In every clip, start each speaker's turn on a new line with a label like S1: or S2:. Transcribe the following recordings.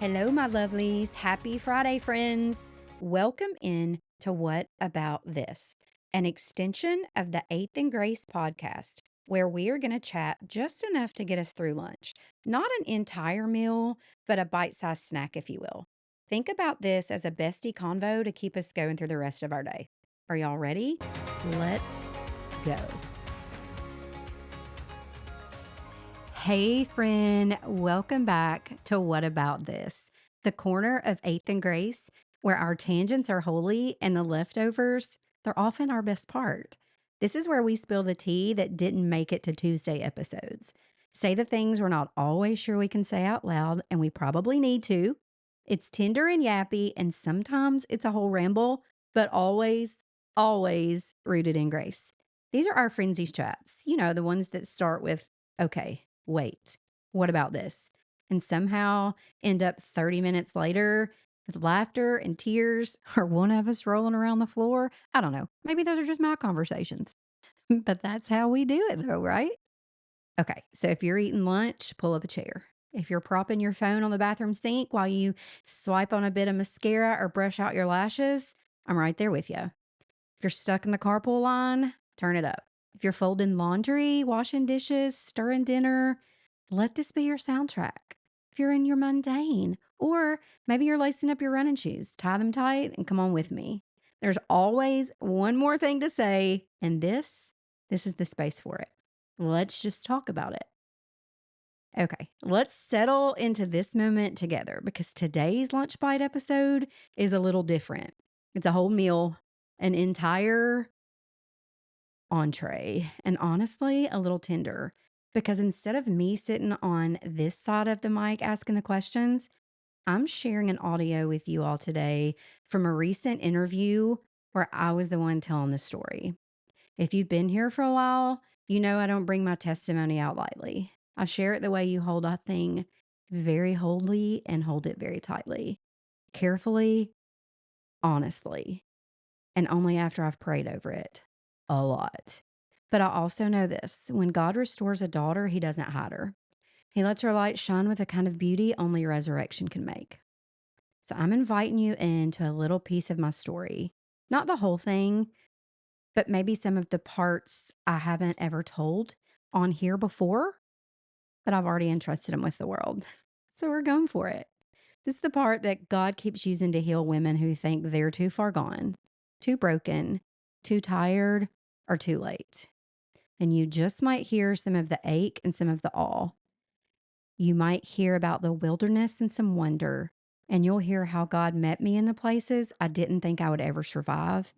S1: Hello, my lovelies. Happy Friday, friends. Welcome in to What About This, an extension of the Eighth and Grace podcast, where we are going to chat just enough to get us through lunch. Not an entire meal, but a bite-sized snack, if you will. Think about this as a bestie convo to keep us going through the rest of our day. Are y'all ready? Let's go. Hey, friend, welcome back to What About This, the corner of Eighth and Grace where our tangents are holy and the leftovers, they're often our best part. This is where we spill the tea that didn't make it to Tuesday episodes. Say the things we're not always sure we can say out loud, and we probably need to. It's tender and yappy, and sometimes it's a whole ramble, but always rooted in grace. These are our frenzies chats, the ones that start with, okay, wait, what about this? And somehow end up 30 minutes later with laughter and tears, or one of us rolling around the floor. I don't know. Maybe those are just my conversations. But that's how we do it, though, right? Okay, so if you're eating lunch, pull up a chair. If you're propping your phone on the bathroom sink while you swipe on a bit of mascara or brush out your lashes, I'm right there with you. If you're stuck in the carpool line, turn it up. If you're folding laundry, washing dishes, stirring dinner, let this be your soundtrack. If you're in your mundane, or maybe you're lacing up your running shoes, tie them tight and come on with me. There's always one more thing to say, and this is the space for it. Let's just talk about it. Okay, let's settle into this moment together because today's Lunch Bite episode is a little different. It's a whole meal, an entire entree, and honestly, a little tender. Because instead of me sitting on this side of the mic asking the questions, I'm sharing an audio with you all today from a recent interview where I was the one telling the story. If you've been here for a while, you know I don't bring my testimony out lightly. I share it the way you hold a thing, very holy, and hold it very tightly, carefully, honestly, and only after I've prayed over it a lot. But I also know this, when God restores a daughter, he doesn't hide her. He lets her light shine with a kind of beauty only resurrection can make. So I'm inviting you into a little piece of my story, not the whole thing, but maybe some of the parts I haven't ever told on here before, but I've already entrusted them with the world. So we're going for it. This is the part that God keeps using to heal women who think they're too far gone, too broken, too tired, or too late. And you just might hear some of the ache and some of the awe. You might hear about the wilderness and some wonder, and you'll hear how God met me in the places I didn't think I would ever survive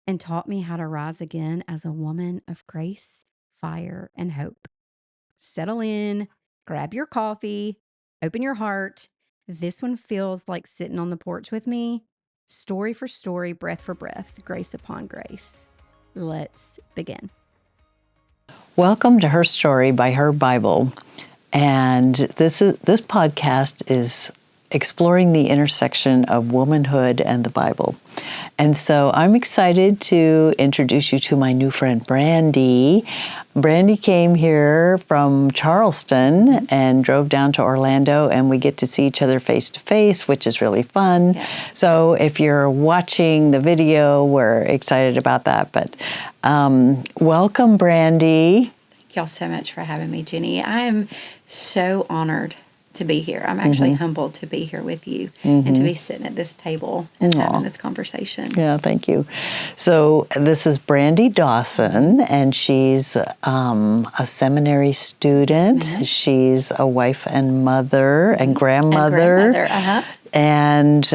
S1: and taught me how to rise again as a woman of grace, fire, and hope. Settle in, grab your coffee, open your heart. This one feels like sitting on the porch with me. Story for story, breath for breath, grace upon grace. Let's begin.
S2: Welcome to Her Story by her.BIBLE. And this podcast is exploring the intersection of womanhood and the Bible. And so I'm excited to introduce you to my new friend, Brandy. Brandy came here from Charleston and drove down to Orlando, and we get to see each other face to face, which is really fun.
S1: Yes.
S2: So if you're watching the video, we're excited about that. But welcome, Brandy.
S1: Thank y'all so much for having me, Jenny. I am so honored to be here. I'm actually humbled to be here with you and to be sitting at this table and having this conversation.
S2: Yeah, thank you. So this is Brandy Dawson, and she's a seminary student.
S1: Yes,
S2: she's a wife and mother and grandmother. And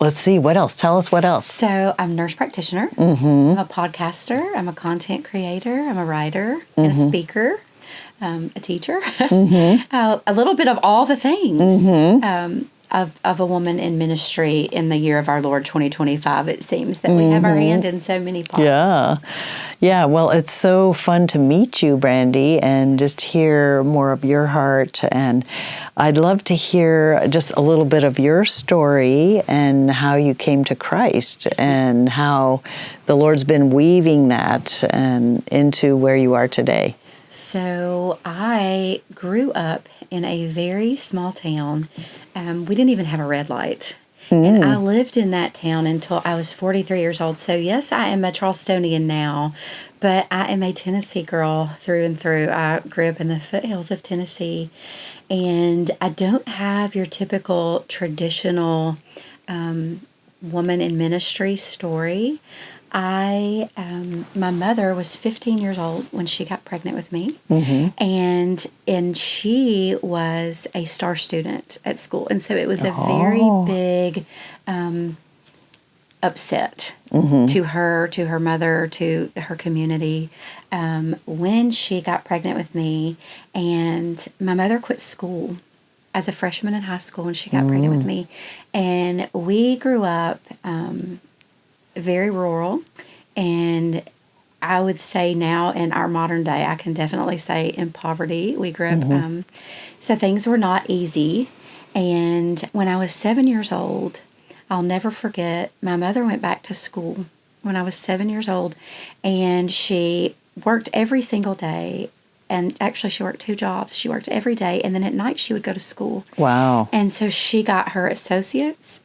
S2: let's see, what else? Tell us what else.
S1: So I'm a nurse practitioner. I'm a podcaster. I'm a content creator. I'm a writer and a speaker. A teacher, a little bit of all the things of a woman in ministry in the year of our Lord 2025. It seems that we have our hand in so many pots.
S2: Yeah. Well, it's so fun to meet you, Brandy, and just hear more of your heart. And I'd love to hear just a little bit of your story and how you came to Christ and how the Lord's been weaving that and into where you are today.
S1: So I grew up in a very small town. We didn't even have a red light. And I lived in that town until I was 43 years old. So, yes, I am a Charlestonian now, but I am a Tennessee girl through and through. I grew up in the foothills of Tennessee, and I don't have your typical traditional woman in ministry story. My mother was 15 years old when she got pregnant with me, and she was a star student at school, and so it was a very
S2: Oh.
S1: big upset to her mother, to her community, when she got pregnant with me, and my mother quit school as a freshman in high school when she got pregnant with me, and we grew up very rural, and I would say now in our modern day, I can definitely say in poverty. We grew up, so things were not easy. And when I was 7 years old, I'll never forget, my mother went back to school when I was 7 years old, and she worked every single day. And actually, she worked 2 jobs. She worked every day, and then at night, she would go to school.
S2: Wow.
S1: And so she got her associates.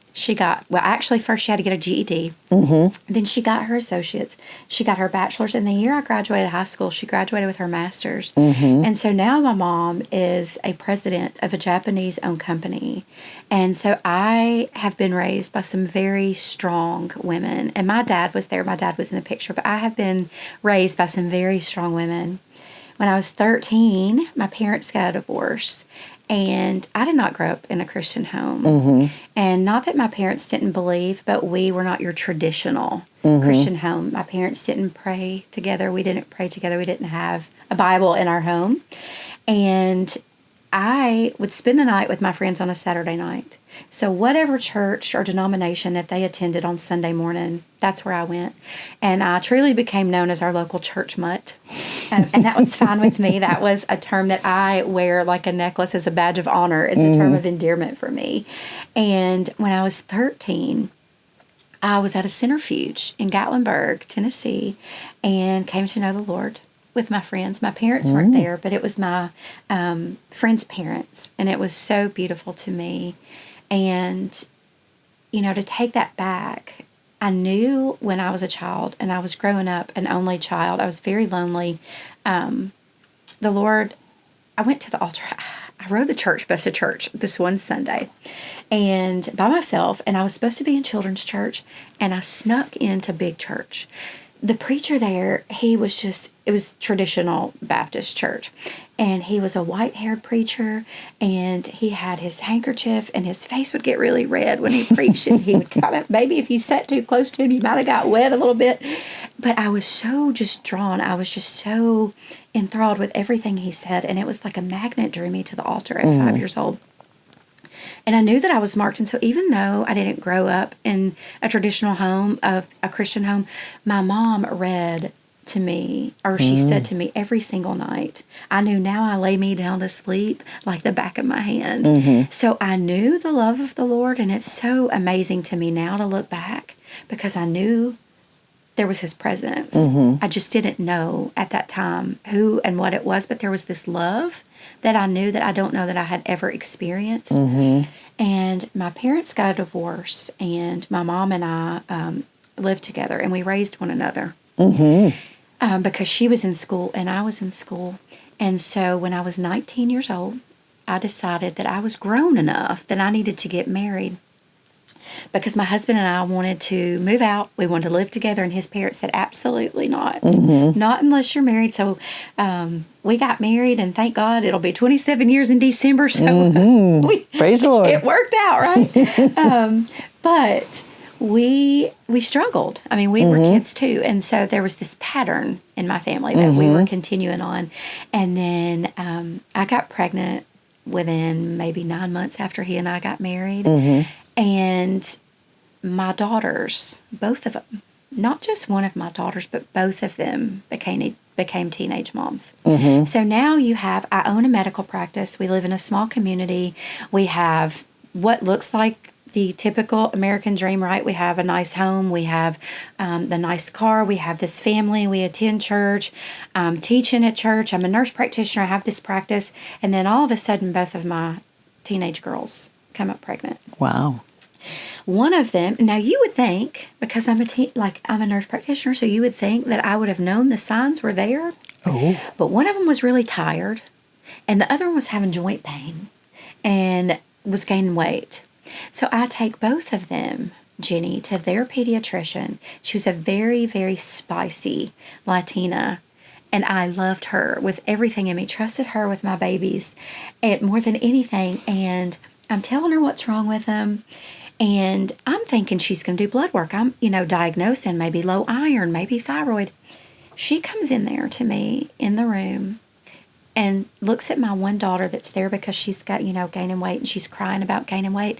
S1: Actually, first she had to get a GED. Then she got her associates. She got her bachelor's. And the year I graduated high school, she graduated with her master's. And so now my mom is a president of a Japanese-owned company. And so I have been raised by some very strong women. And my dad was there. My dad was in the picture. But I have been raised by some very strong women. When I was 13, my parents got a divorce. And I did not grow up in a Christian home. And not that my parents didn't believe, but we were not your traditional Christian home. My parents didn't pray together. We didn't pray together. We didn't have a Bible in our home. And I would spend the night with my friends on a Saturday night. So whatever church or denomination that they attended on Sunday morning, that's where I went. And I truly became known as our local church mutt. And that was fine with me. That was a term that I wear like a necklace as a badge of honor. It's a term of endearment for me. And when I was 13, I was at a centrifuge in Gatlinburg, Tennessee, and came to know the Lord with my friends. My parents weren't there, but it was my friends' parents, and it was so beautiful to me. And, to take that back, I knew when I was a child and I was growing up, an only child, I was very lonely. The Lord, I went to the altar. I rode the church bus to church this one Sunday and by myself, and I was supposed to be in children's church, and I snuck into big church. The preacher there, it was traditional Baptist church. And he was a white-haired preacher, and he had his handkerchief, and his face would get really red when he preached. And he would kind of, maybe if you sat too close to him, you might have got wet a little bit. But I was so just drawn. I was just so enthralled with everything he said. And it was like a magnet drew me to the altar at 5 years old. And I knew that I was marked. And so even though I didn't grow up in a traditional home, a Christian home, my mom read to me, or she said to me every single night. I knew now I lay me down to sleep like the back of my hand. So I knew the love of the Lord, and it's so amazing to me now to look back because I knew there was his presence. I just didn't know at that time who and what it was, but there was this love that I knew that I don't know that I had ever experienced. And my parents got a divorce, and my mom and I lived together, and we raised one another. Because she was in school and I was in school. And so when I was 19 years old, I decided that I was grown enough that I needed to get married because my husband and I wanted to move out. We wanted to live together, and his parents said, absolutely not. Not unless you're married. So we got married, and thank God it'll be 27 years in December. So
S2: Praise the Lord.
S1: It worked out, right? But we struggled. I mean, we were kids too. And so there was this pattern in my family that we were continuing on. And then I got pregnant within maybe 9 months after he and I got married. And my daughters, both of them, not just one of my daughters, but both of them became teenage moms. So now I own a medical practice. We live in a small community. We have what looks like the typical American dream, right? We have a nice home, we have the nice car, we have this family, we attend church, I'm teaching at church, I'm a nurse practitioner, I have this practice, and then all of a sudden, both of my teenage girls come up pregnant.
S2: Wow.
S1: One of them, now you would think, because I'm a nurse practitioner, so you would think that I would have known the signs were there.
S2: Oh.
S1: But one of them was really tired, and the other one was having joint pain and was gaining weight. So I take both of them, Jenny, to their pediatrician. She was a very, very spicy Latina, and I loved her with everything in me, trusted her with my babies and more than anything. And I'm telling her what's wrong with them. And I'm thinking she's going to do blood work. I'm, diagnosing maybe low iron, maybe thyroid. She comes in there to me in the room and looks at my one daughter that's there because she's got, gaining weight, and she's crying about gaining weight.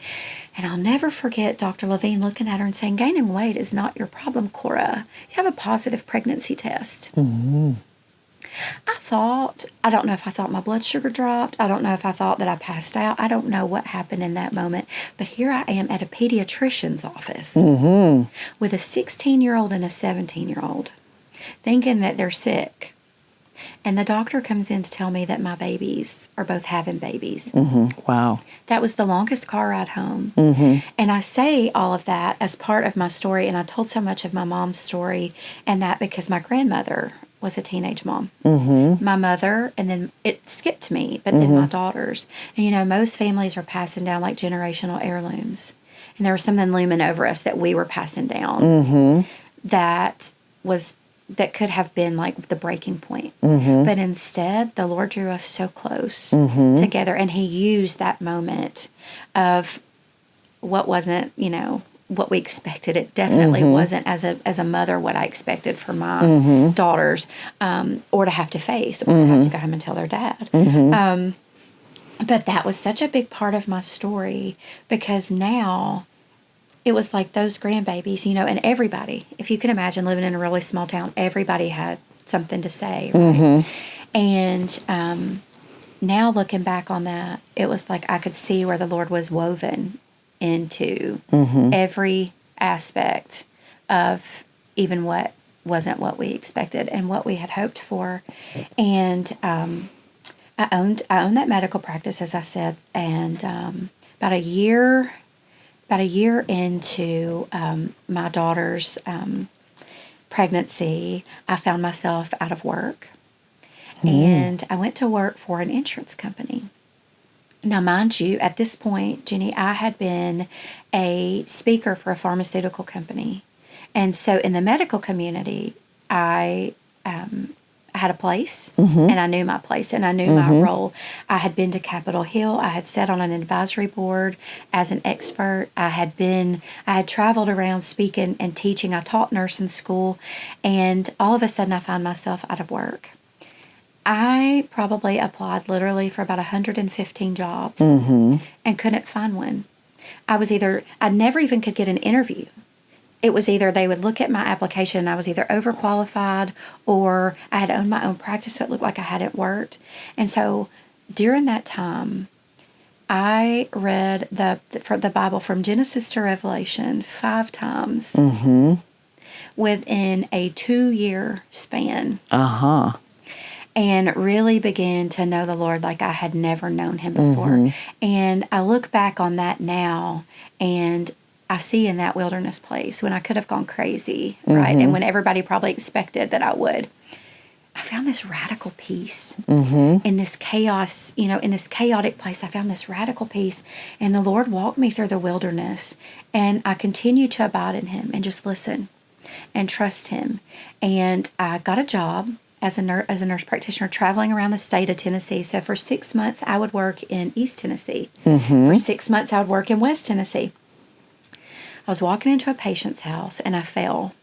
S1: And I'll never forget Dr. Levine looking at her and saying, "Gaining weight is not your problem, Cora. You have a positive pregnancy test."
S2: Mm-hmm.
S1: I don't know if I thought my blood sugar dropped. I don't know if I thought that I passed out. I don't know what happened in that moment. But here I am at a pediatrician's office with a 16-year-old and a 17-year-old thinking that they're sick. And the doctor comes in to tell me that my babies are both having babies.
S2: Mm-hmm. Wow.
S1: That was the longest car ride home.
S2: Mm-hmm.
S1: And I say all of that as part of my story. And I told so much of my mom's story, and that because my grandmother was a teenage mom.
S2: Mm-hmm.
S1: My mother, and then it skipped me, but then my daughters. And most families are passing down like generational heirlooms. And there was something looming over us that we were passing down that could have been like the breaking point. But instead, the Lord drew us so close together, and He used that moment of what wasn't, what we expected. It definitely wasn't as a mother what I expected for my daughters, or to have to face, or to have to go home and tell their dad. But that was such a big part of my story, because now it was like those grandbabies, and everybody, if you can imagine living in a really small town, everybody had something to say, right? And now looking back on that, it was like I could see where the Lord was woven into every aspect of even what wasn't what we expected and what we had hoped for. And I owned that medical practice, as I said, and about a year into my daughter's pregnancy, I found myself out of work, and I went to work for an insurance company. Now, mind you, at this point, Jenny, I had been a speaker for a pharmaceutical company. And so in the medical community, I had a place, and I knew my place, and I knew my role. I had been to Capitol Hill. I had sat on an advisory board as an expert. I had traveled around speaking and teaching. I taught nursing school, and all of a sudden I find myself out of work. I probably applied literally for about 115 jobs and couldn't find one. I never even could get an interview. It was either they would look at my application and I was either overqualified, or I had owned my own practice, so it looked like I hadn't worked. And so during that time, I read the Bible from Genesis to Revelation 5 times within a 2-year span. And really began to know the Lord like I had never known Him before. And I look back on that now, and I see in that wilderness place when I could have gone crazy, right? And when everybody probably expected that I would, I found this radical peace in this chaos, in this chaotic place. I found this radical peace, and the Lord walked me through the wilderness, and I continued to abide in Him and just listen and trust Him. And I got a job as a nurse practitioner traveling around the state of Tennessee. So for 6 months, I would work in East Tennessee. For 6 months, I would work in West Tennessee. I was walking into a patient's house, and I fell.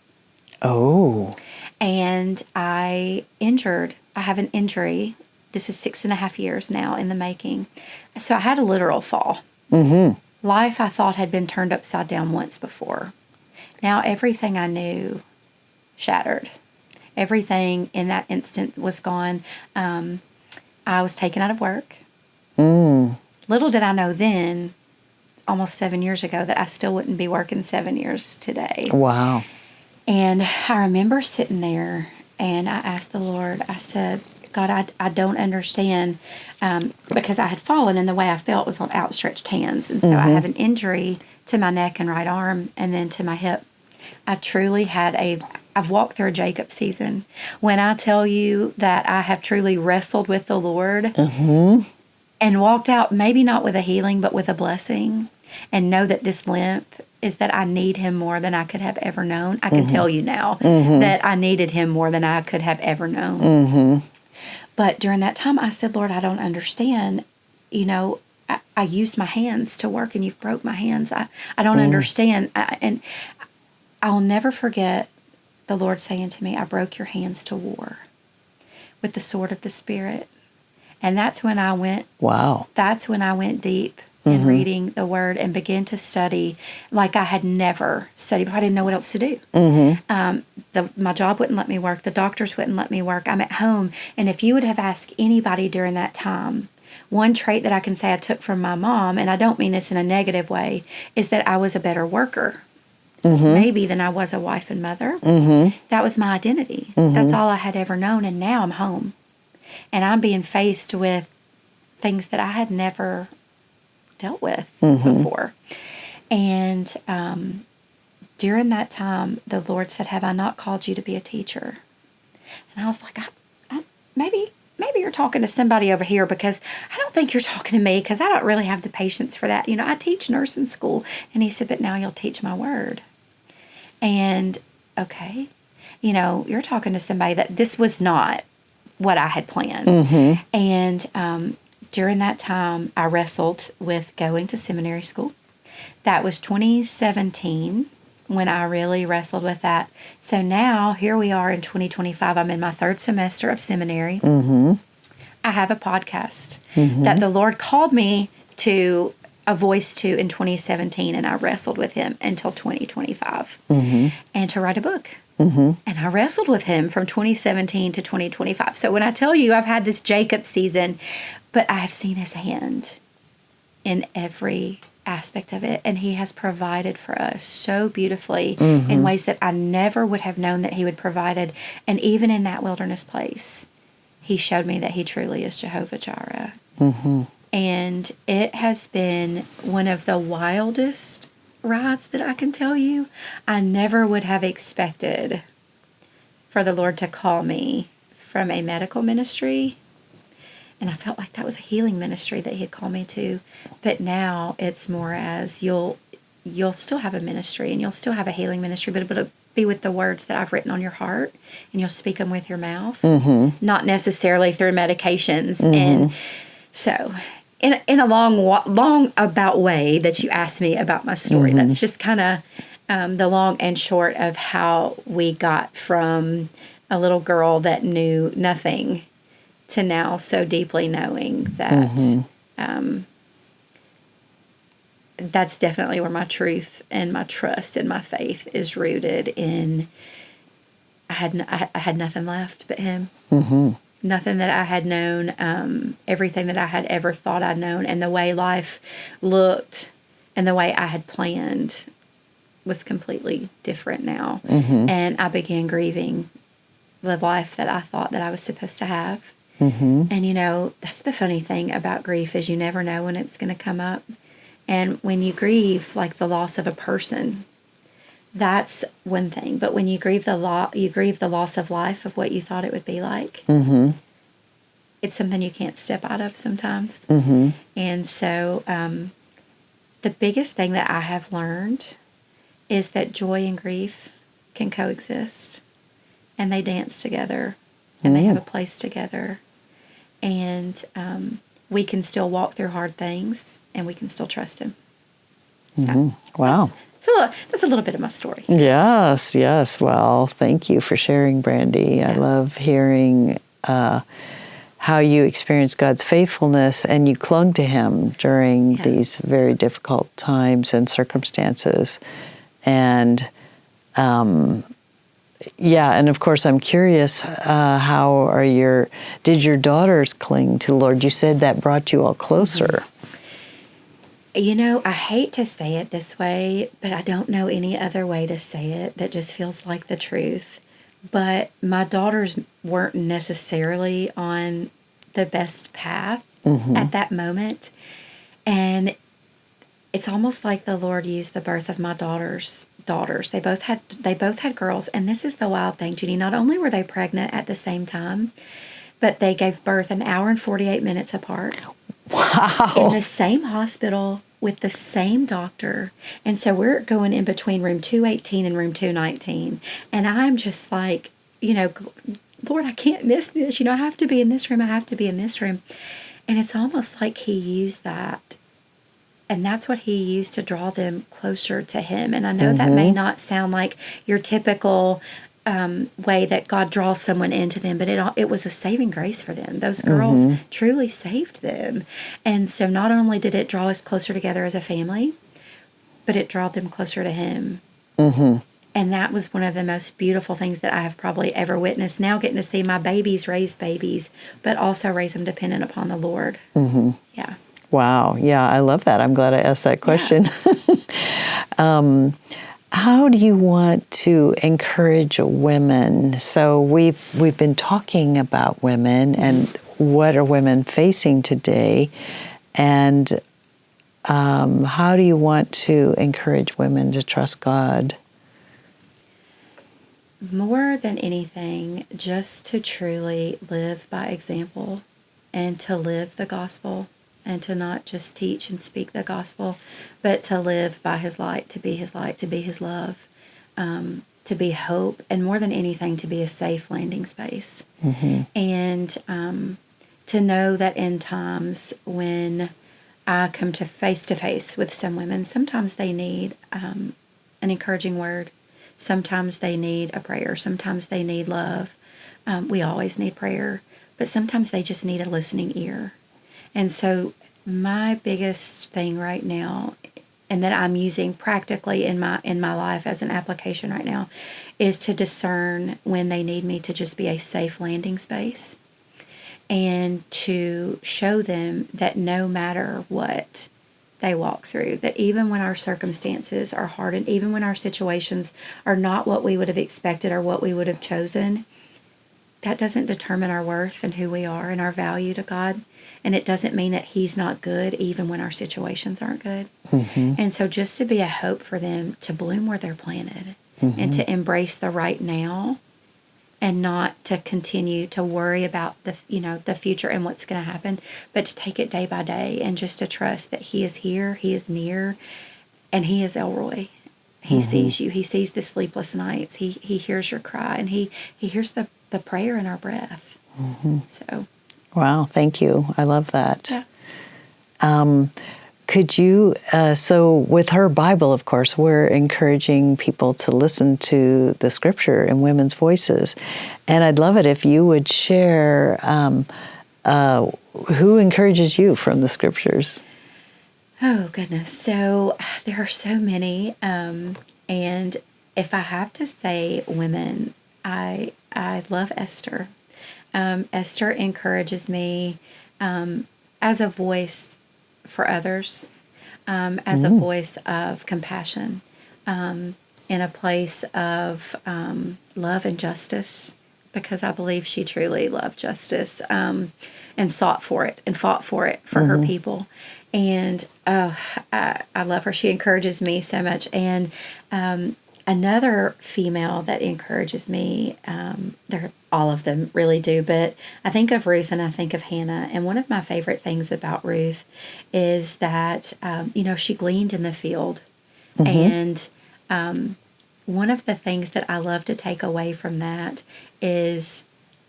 S2: Oh.
S1: And I have an injury. This is 6.5 years now in the making. So I had a literal fall. Life, I thought, had been turned upside down once before. Now everything I knew shattered. Everything in that instant was gone. I was taken out of work. Little did I know then, almost 7 years ago that I still wouldn't be working 7 years today.
S2: Wow.
S1: And I remember sitting there and I asked the Lord, I said, God, I don't understand, because I had fallen and the way I felt was on outstretched hands. And so I have an injury to my neck and right arm and then to my hip. I truly I've walked through a Jacob season. When I tell you that I have truly wrestled with the Lord and walked out, maybe not with a healing, but with a blessing, and know that this limp is that I need him more than I could have ever known. I can tell you now that I needed him more than I could have ever known. But during that time, I said, Lord, I don't understand. I used my hands to work and you've broke my hands. I don't understand. And I'll never forget the Lord saying to me, I broke your hands to war with the sword of the Spirit. And that's when I went. Wow. That's when I went deep in reading the Word and began to study like I had never studied before. I didn't know what else to do. My job wouldn't let me work. The doctors wouldn't let me work. I'm at home. And if you would have asked anybody during that time, one trait that I can say I took from my mom, and I don't mean this in a negative way, is that I was a better worker. Maybe than I was a wife and mother. That was my identity. That's all I had ever known. And now I'm home. And I'm being faced with things that I had never dealt with before. And during that time, the Lord said, have I not called you to be a teacher? And I was like, maybe you're talking to somebody over here, because I don't think you're talking to me, because I don't really have the patience for that. I teach nursing school. And he said, but now you'll teach my word. And okay, you're talking to somebody that this was not what I had planned. And during that time, I wrestled with going to seminary school. That was 2017 when I really wrestled with that. So now, here we are in 2025. I'm in my third semester of seminary. I have a podcast that the Lord called me to a voice to in 2017, and I wrestled with him until 2025, and to write a book. And I wrestled with him from 2017 to 2025. So when I tell you I've had this Jacob season, but I have seen his hand in every aspect of it, and he has provided for us so beautifully in ways that I never would have known that he would provided. And even in that wilderness place, he showed me that he truly is Jehovah Jireh. And it has been one of the wildest rides that I can tell you. I never would have expected for the Lord to call me from a medical ministry. And I felt like that was a healing ministry that he had called me to. But now it's more as you'll still have a ministry and you'll still have a healing ministry, but it'll be with the words that I've written on your heart, and you'll speak them with your mouth, not necessarily through medications. And so in a long about way that you asked me about my story, that's just kind of the long and short of how we got from a little girl that knew nothing to now so deeply knowing that that's definitely where my truth and my trust and my faith is rooted in. I had nothing left but him. Nothing that I had known, everything that I had ever thought I'd known, and the way life looked and the way I had planned was completely different now. And I began grieving the life that I thought that I was supposed to have. And that's the funny thing about grief, is you never know when it's going to come up. And when you grieve like the loss of a person, that's one thing. But when you grieve the loss of life, of what you thought it would be like, it's something you can't step out of sometimes. And so the biggest thing that I have learned is that joy and grief can coexist, and they dance together, and they have a place together. And we can still walk through hard things, and we can still trust him. So
S2: Wow.
S1: That's a little bit of my story.
S2: Yes. Well, thank you for sharing, Brandy. Yeah. I love hearing how you experienced God's faithfulness, and you clung to him during these very difficult times and circumstances. And and of course, I'm curious, did your daughters cling to the Lord? You said that brought you all closer.
S1: I hate to say it this way, but I don't know any other way to say it that just feels like the truth. But my daughters weren't necessarily on the best path at that moment. And it's almost like the Lord used the birth of my daughters. They both had girls, and this is the wild thing, Judy. Not only were they pregnant at the same time, but they gave birth an hour and 48 minutes apart in
S2: Wow.
S1: the same hospital with the same doctor. And so we're going in between room 218 and room 219. And I'm just like, Lord, I can't miss this. I have to be in this room. I have to be in this room. And it's almost like He used that. And that's what He used to draw them closer to Him. And I know that may not sound like your typical way that God draws someone into them, but it was a saving grace for them. Those girls truly saved them. And so not only did it draw us closer together as a family, but it drew them closer to Him. And that was one of the most beautiful things that I have probably ever witnessed. Now getting to see my babies raise babies, but also raise them dependent upon the Lord. Yeah.
S2: Wow. Yeah, I love that. I'm glad I asked that
S1: Yeah.
S2: question. How do you want to encourage women? So we've been talking about women and what are women facing today, and how do you want to encourage women to trust God?
S1: More than anything, just to truly live by example and to live the gospel and to not just teach and speak the gospel, but to live by His light, to be His light, to be His love, to be hope, and more than anything, to be a safe landing space. And to know that in times when I come to face with some women, sometimes they need an encouraging word. Sometimes they need a prayer. Sometimes they need love. We always need prayer, but sometimes they just need a listening ear. And so, my biggest thing right now, and that I'm using practically in my life as an application right now, is to discern when they need me to just be a safe landing space, and to show them that no matter what they walk through, that even when our circumstances are hard and even when our situations are not what we would have expected or what we would have chosen, that doesn't determine our worth and who we are and our value to God. And it doesn't mean that He's not good even when our situations aren't good. And so just to be a hope for them to bloom where they're planted and to embrace the right now, and not to continue to worry about the future and what's going to happen, but to take it day by day and just to trust that He is here, He is near, and He is Elroy. He sees you. He sees the sleepless nights. He hears your cry, and he hears the prayer in our breath. So,
S2: Wow, thank you. I love that.
S1: yeah.
S2: Could you, so with Her Bible, of course, we're encouraging people to listen to the scripture in women's voices. And I'd love it if you would share who encourages you from the scriptures.
S1: Oh, goodness. So there are so many. And if I have to say women, I love Esther. Esther encourages me as a voice for others, as a voice of compassion, in a place of love and justice, because I believe she truly loved justice, and sought for it and fought for it for her people. And I love her. She encourages me so much. And another female that encourages me, all of them really do, but I think of Ruth and I think of Hannah. And one of my favorite things about Ruth is that, she gleaned in the field. And one of the things that I love to take away from that is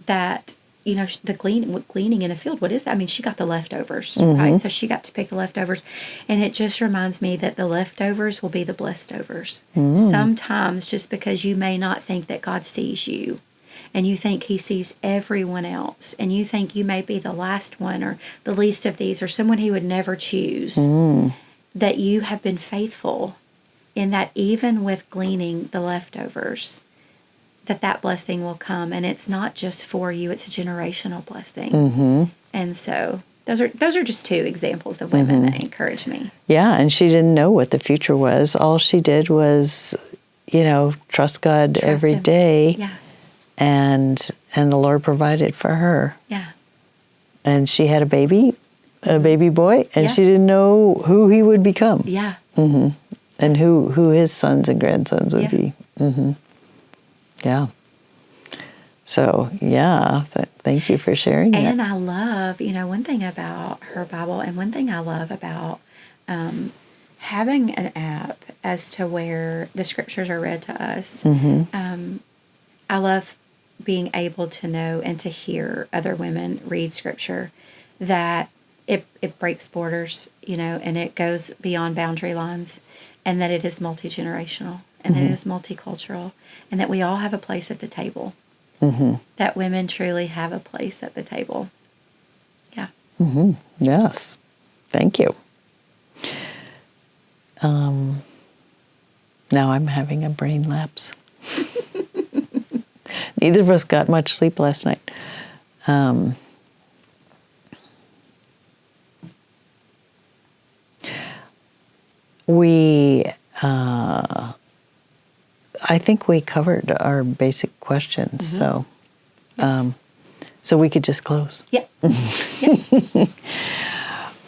S1: that, the gleaning in a field, what is that? I mean, she got the leftovers, right? So she got to pick the leftovers. And it just reminds me that the leftovers will be the blessed overs. Sometimes, just because you may not think that God sees you, and you think He sees everyone else, and you think you may be the last one or the least of these or someone He would never choose, that you have been faithful in that, even with gleaning the leftovers, that blessing will come. And it's not just for you, it's a generational blessing. And so those are just two examples of women that encourage me.
S2: Yeah, and she didn't know what the future was. All she did was, trust God
S1: Trust
S2: every
S1: him.
S2: day,
S1: Yeah.
S2: and the Lord provided for her.
S1: Yeah.
S2: And she had a baby boy, and
S1: Yeah.
S2: she didn't know who he would become.
S1: Yeah.
S2: And who his sons and grandsons would
S1: Yeah.
S2: be. Yeah. So, yeah, thank you for sharing that.
S1: And I love, one thing about her Bible, and one thing I love about having an app as to where the scriptures are read to us. I love being able to know and to hear other women read scripture, that it breaks borders, and it goes beyond boundary lines, and that it is multi-generational, and that it is multicultural, and that we all have a place at the table. That women truly have a place at the table. Yeah.
S2: Yes. Thank you. Now I'm having a brain lapse. Neither of us got much sleep last night. We, I think we covered our basic questions, so we could just close.
S1: Yeah.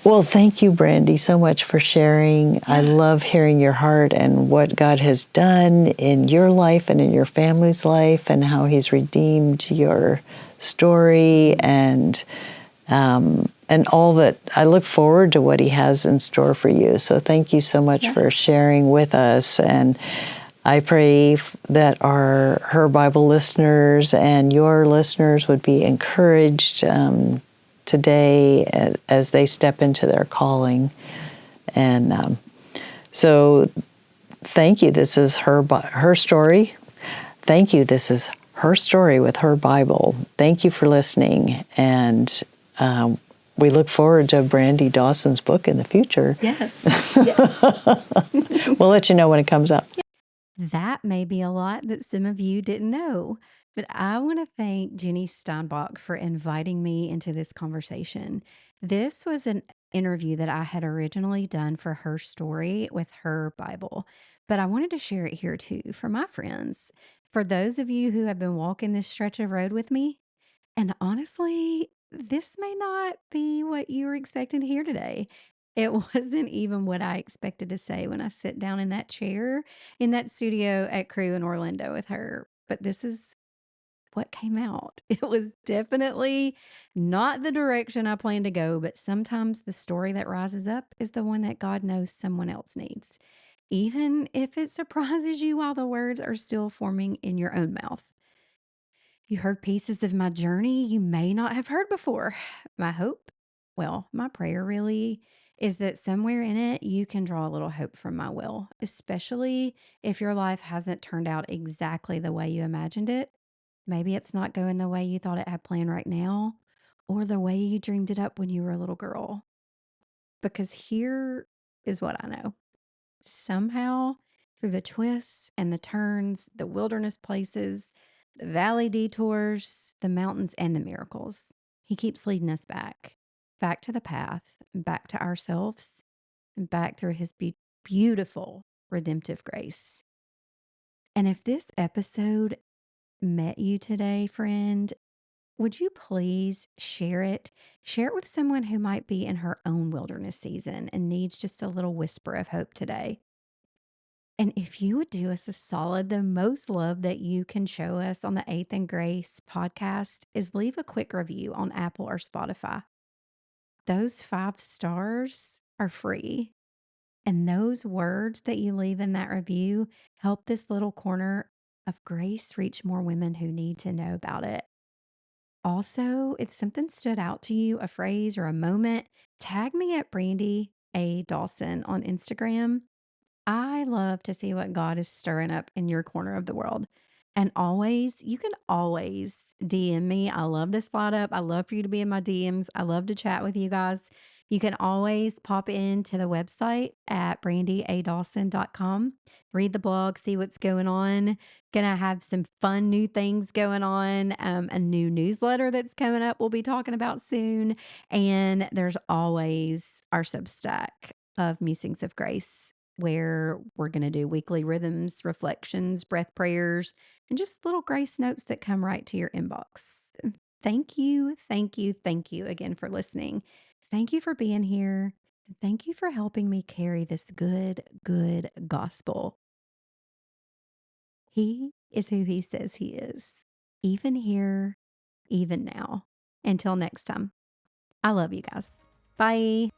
S2: Well, thank you, Brandy, so much for sharing. I love hearing your heart and what God has done in your life and in your family's life, and how He's redeemed your story, and all that. I look forward to what He has in store for you. So thank you so much for sharing with us. And I pray that her Bible listeners and your listeners would be encouraged today as they step into their calling. And so thank you. This is her story. Thank you. This is her story with her Bible. Thank you for listening. And we look forward to Brandy Dawson's book in the future.
S1: Yes. Yes.
S2: We'll let you know when it comes out.
S1: That may be a lot that some of you didn't know, but I want to thank Jenny Steinbach for inviting me into this conversation. This was an interview that I had originally done for her story with her Bible, but I wanted to share it here too for my friends. For those of you who have been walking this stretch of road with me, and honestly, this may not be what you were expecting to hear today. It wasn't even what I expected to say when I sit down in that chair in that studio at Crew in Orlando with her. But this is what came out. It was definitely not the direction I planned to go, but sometimes the story that rises up is the one that God knows someone else needs, even if it surprises you while the words are still forming in your own mouth. You heard pieces of my journey you may not have heard before. My hope, well, my prayer really is that somewhere in it you can draw a little hope from my will, especially if your life hasn't turned out exactly the way you imagined it. Maybe it's not going the way you thought it had planned right now, or the way you dreamed it up when you were a little girl. Because here is what I know. Somehow, through the twists and the turns, the wilderness places, the valley detours, the mountains, and the miracles, He keeps leading us back to the path, back to ourselves, and back through His beautiful redemptive grace. And if this episode met you today, friend, would you please share it? Share it with someone who might be in her own wilderness season and needs just a little whisper of hope today. And if you would do us a solid, the most love that you can show us on the Eighth and Grace podcast is leave a quick review on Apple or Spotify. Those 5 stars are free. And those words that you leave in that review help this little corner of grace reach more women who need to know about it. Also, if something stood out to you, a phrase or a moment, tag me at Brandy A. Dawson on Instagram. I love to see what God is stirring up in your corner of the world. And you can always DM me. I love to slide up. I love for you to be in my DMs. I love to chat with you guys. You can always pop into the website at brandyadawson.com, read the blog, see what's going on. Gonna have some fun new things going on. A new newsletter that's coming up we'll be talking about soon. And there's always our Substack of Musings of Grace, where we're going to do weekly rhythms, reflections, breath prayers, and just little grace notes that come right to your inbox. Thank you, thank you, thank you again for listening. Thank you for being here. And thank you for helping me carry this good, good gospel. He is who he says he is, even here, even now. Until next time, I love you guys. Bye.